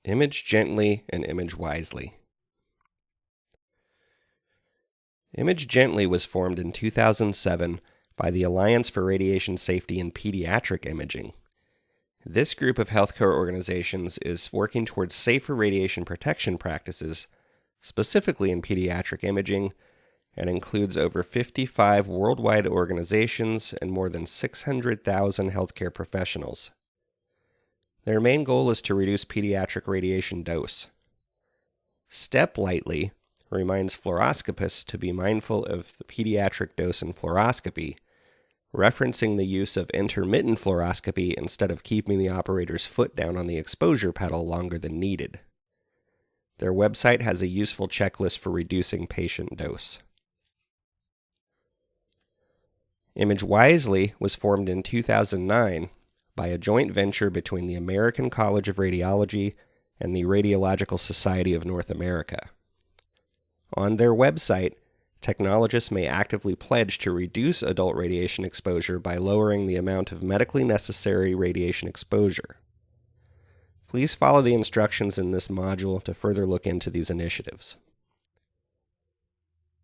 Image gently and image wisely. Image Gently was formed in 2007 by the Alliance for Radiation Safety in Pediatric Imaging. This group of healthcare organizations is working towards safer radiation protection practices, specifically in pediatric imaging, and includes over 55 worldwide organizations and more than 600,000 healthcare professionals. Their main goal is to reduce pediatric radiation dose. Step Lightly reminds fluoroscopists to be mindful of the pediatric dose in fluoroscopy, referencing the use of intermittent fluoroscopy instead of keeping the operator's foot down on the exposure pedal longer than needed. Their website has a useful checklist for reducing patient dose. Image Wisely was formed in 2009 by a joint venture between the American College of Radiology and the Radiological Society of North America. On their website, technologists may actively pledge to reduce adult radiation exposure by lowering the amount of medically necessary radiation exposure. Please follow the instructions in this module to further look into these initiatives.